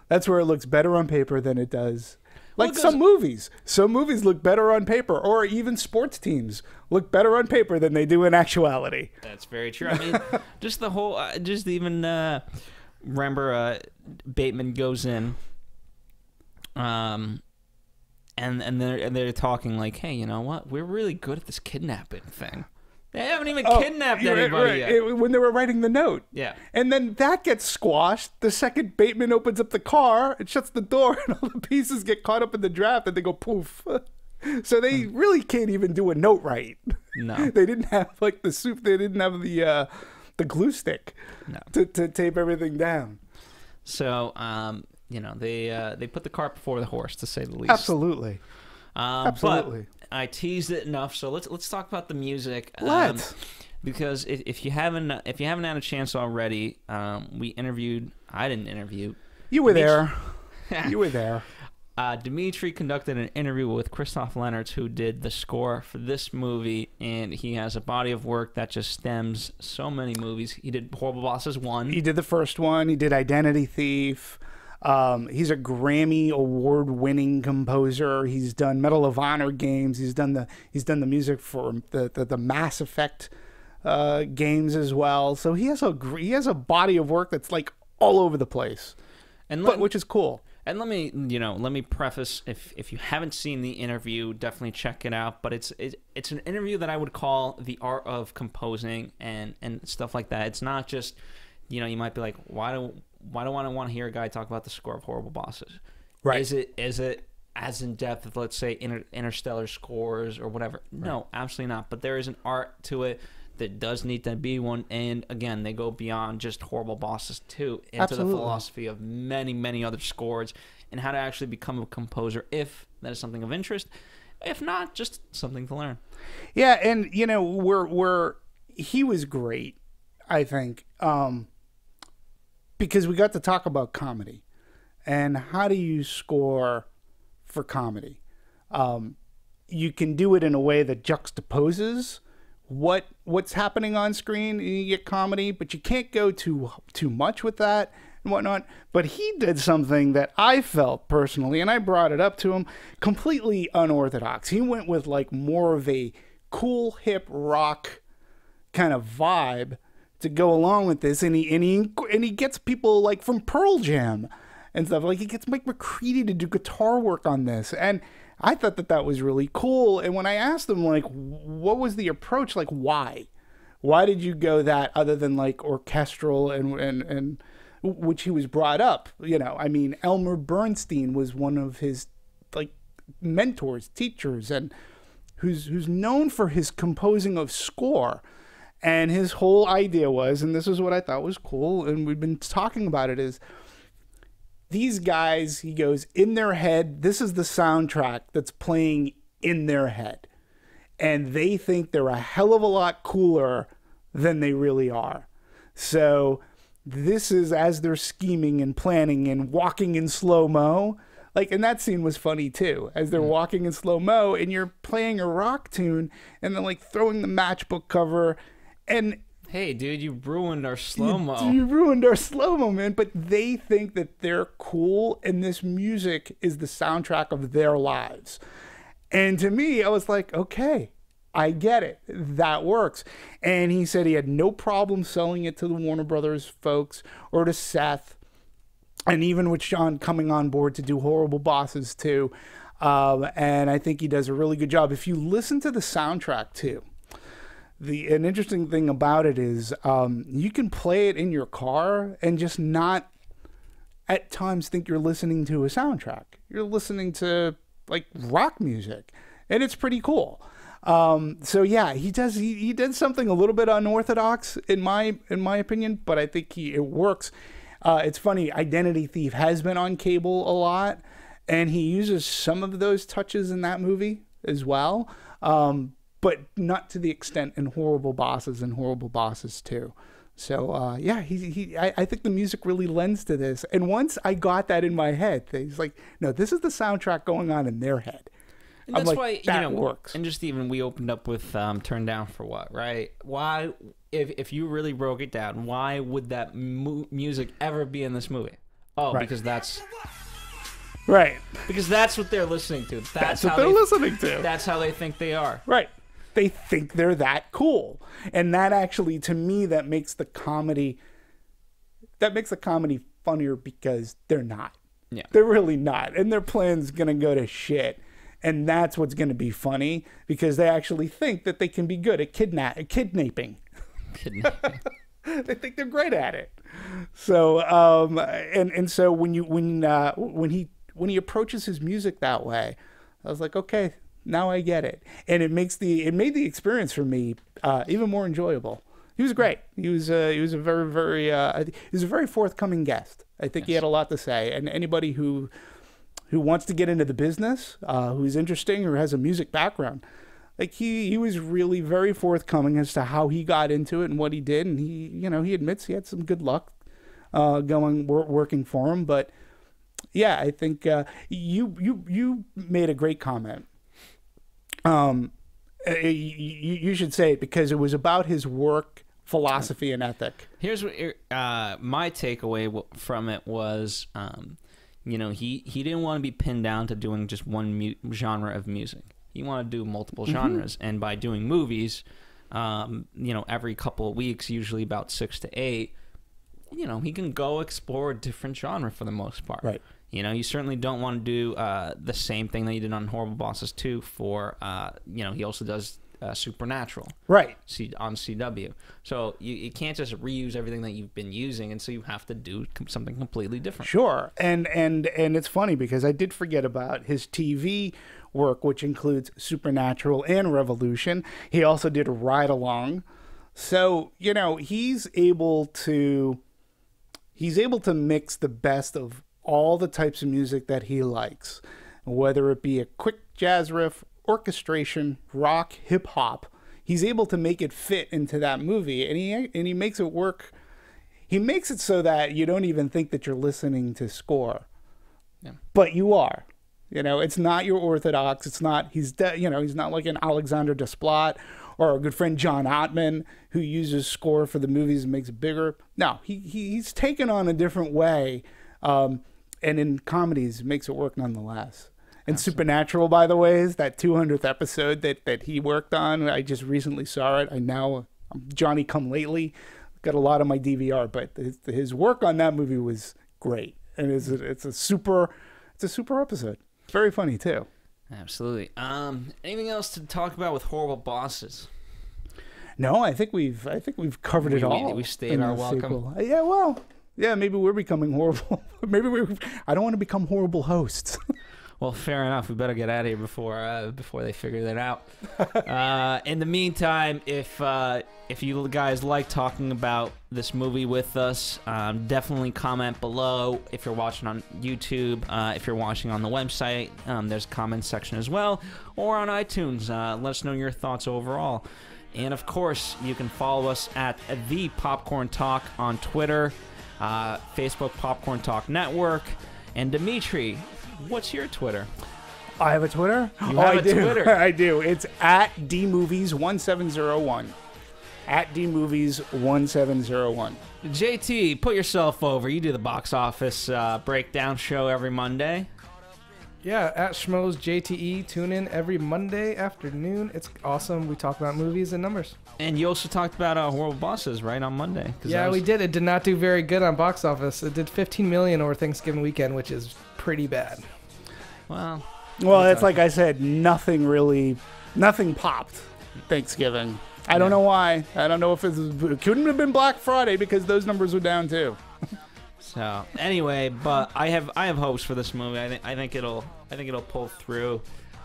That's where it looks better on paper than it does. Like some movies. Some movies look better on paper, or even sports teams look better on paper than they do in actuality. That's very true. I mean, just the whole, remember Bateman goes in, and they're talking like, hey, you know what? We're really good at this kidnapping thing. They haven't even kidnapped anybody yet. When they were writing the note. Yeah. And then that gets squashed the second Bateman opens up the car and shuts the door, and all the pieces get caught up in the draft, and they go poof. So they really can't even do a note right. No. They didn't have like the soup. They didn't have the glue stick to tape everything down. So they put the cart before the horse, to say the least. Absolutely. Absolutely. But I teased it enough, so let's talk about the music. Let's. Because if you haven't had a chance already, I didn't interview. You were there. You were there. Demetri conducted an interview with Christoph Waltz, who did the score for this movie, and he has a body of work that just stems so many movies. He did Horrible Bosses 1. He did the first one. He did Identity Thief. He's a Grammy award-winning composer. He's done Medal of Honor games. He's done the music for the Mass Effect games as well. So he has a body of work that's like all over the place, which is cool. And let me preface, if you haven't seen the interview, definitely check it out. But it's an interview that I would call the art of composing and stuff like that. It's not just, you might be like, why do I want to hear a guy talk about the score of Horrible Bosses? Right. Is it as in depth as, let's say, Interstellar scores or whatever? Right. No, absolutely not. But there is an art to it that does need to be one. And again, they go beyond just Horrible Bosses 2 into Absolutely. the philosophy of many, many other scores and how to actually become a composer, if that is something of interest. If not, just something to learn. Yeah, and he was great, I think. Because we got to talk about comedy and how do you score for comedy. You can do it in a way that juxtaposes what's happening on screen, and you get comedy, but you can't go too much with that and whatnot. But he did something that I felt personally, and I brought it up to him, completely unorthodox. He went with like more of a cool hip rock kind of vibe to go along with this, and he gets people like from Pearl Jam and stuff. Like he gets Mike McCready to do guitar work on this, and I thought that was really cool. And when I asked him like, what was the approach? Like, why did you go that other than like orchestral and which he was brought up? I mean, Elmer Bernstein was one of his like mentors, teachers, and who's known for his composing of score. And his whole idea was, and this is what I thought was cool, and we've been talking about it, is these guys, he goes, in their head, this is the soundtrack that's playing in their head. And they think they're a hell of a lot cooler than they really are. So this is as they're scheming and planning and walking in slow-mo. Like, and that scene was funny too, as they're walking in slow-mo and you're playing a rock tune and then like throwing the matchbook cover and... Hey, dude, you ruined our slow-mo. You ruined our slow-mo, man. But they think that they're cool, and this music is the soundtrack of their lives. And to me, I was like, okay, I get it. That works. And he said he had no problem selling it to the Warner Brothers folks or to Seth, and even with Sean coming on board to do Horrible Bosses too. And I think he does a really good job. If you listen to the soundtrack too, an interesting thing about it is you can play it in your car and just not at times think you're listening to a soundtrack. You're listening to like rock music, and it's pretty cool. So yeah, he did something a little bit unorthodox in my opinion, but I think it works. It's funny, Identity Thief has been on cable a lot, and he uses some of those touches in that movie as well. But not to the extent in Horrible Bosses and Horrible Bosses 2. So, yeah, I think the music really lends to this. And once I got that in my head, he's like, no, this is the soundtrack going on in their head. And that's like, why, that works. And just even we opened up with Turn Down for What, right? Why, if you really broke it down, why would that music ever be in this movie? Oh, Right. because that's... Right. Because that's what they're listening to. That's what they're listening to. That's how they think they are. Right. They think they're that cool. And that actually, to me, that makes the comedy funnier because they're not. Yeah. They're really not. And their plan's going to go to shit. And that's what's going to be funny because they actually think that they can be good at kidnapping. They think they're great at it. So, and so when he approaches his music that way, I was like, okay, now I get it. And it made the experience for me even more enjoyable. He was great. He was a very forthcoming guest. I think he had a lot to say. And anybody who wants to get into the business, who's interesting or has a music background, like he was really very forthcoming as to how he got into it and what he did. And he admits he had some good luck working for him. But yeah, I think you made a great comment. You should say it because it was about his work philosophy and ethic. Here's what my takeaway from it was. He didn't want to be pinned down to doing just one genre of music. He wanted to do multiple genres, and by doing movies, every couple of weeks, usually about 6 to 8, he can go explore a different genre for the most part. Right. You certainly don't want to do the same thing that you did on Horrible Bosses 2 for, he also does Supernatural. Right. On CW. So you can't just reuse everything that you've been using, and so you have to do something completely different. Sure. And it's funny because I did forget about his TV work, which includes Supernatural and Revolution. He also did Ride Along. So, he's able to mix the best of all the types of music that he likes, whether it be a quick jazz riff, orchestration, rock, hip hop. He's able to make it fit into that movie, and he makes it work. He makes it so that you don't even think that you're listening to score, but you are. It's not your orthodox. It's not. He's not like an Alexander Desplat or our good friend John Ottman who uses score for the movies and makes it bigger. No, he's taken on a different way. And in comedies, makes it work nonetheless. And Absolutely. Supernatural, by the way, is that 200th episode that he worked on. I just recently saw it. I'm Johnny come lately. Got a lot on my DVR, but his work on that movie was great, and it's a super episode. Very funny too. Absolutely. Anything else to talk about with Horrible Bosses? No, I think we've covered it all. We stayed our welcome. Sequel. Yeah, well. Yeah, maybe we're becoming horrible. I don't want to become horrible hosts. Well, fair enough. We better get out of here before they figure that out. In the meantime, if you guys like talking about this movie with us, definitely comment below. If you're watching on YouTube, if you're watching on the website, there's a comment section as well, or on iTunes. Let us know your thoughts overall. And of course, you can follow us at The Popcorn Talk on Twitter, Facebook Popcorn Talk Network, and Demetri. What's your Twitter? I have a Twitter? You have a Twitter. I do. It's at DMovies1701. At DMovies1701. JT, put yourself over. You do the box office breakdown show every Monday. Yeah, at Schmoes JTE. Tune in every Monday afternoon. It's awesome. We talk about movies and numbers. And you also talked about Horrible Bosses, right, on Monday? Yeah, we did. It did not do very good on box office. It did $15 million over Thanksgiving weekend, which is pretty bad. Well, it's like I said, nothing popped Thanksgiving. I don't know why. I don't know if it couldn't have been Black Friday because those numbers were down too. So anyway, but I have hopes for this movie. I think it'll pull through,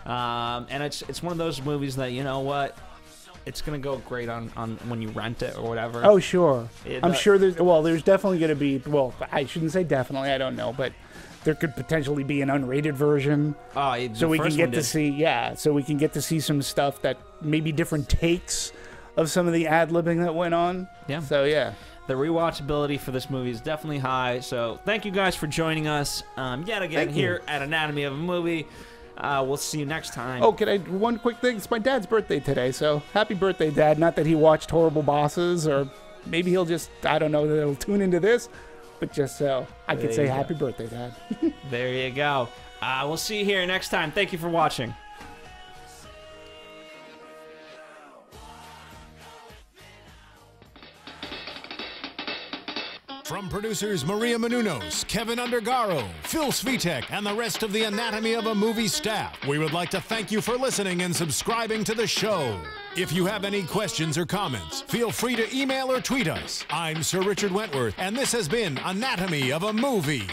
and it's one of those movies that, you know what, it's gonna go great on when you rent it or whatever. Oh sure, I'm sure there's definitely gonna be, well, I shouldn't say definitely, I don't know, but there could potentially be an unrated version, so we can get to see some stuff that maybe different takes of some of the ad-libbing that went on. Yeah. So yeah. The rewatchability for this movie is definitely high, so thank you guys for joining us yet again here at Anatomy of a Movie. We'll see you next time. Oh, one quick thing? It's my dad's birthday today, so happy birthday, Dad. Not that he watched Horrible Bosses, or maybe he'll just, I don't know, that he'll tune into this, but just so I could say happy birthday, Dad. There you go. We'll see you here next time. Thank you for watching. From producers Maria Menounos, Kevin Undergaro, Phil Svitek, and the rest of the Anatomy of a Movie staff, we would like to thank you for listening and subscribing to the show. If you have any questions or comments, feel free to email or tweet us. I'm Sir Richard Wentworth, and this has been Anatomy of a Movie.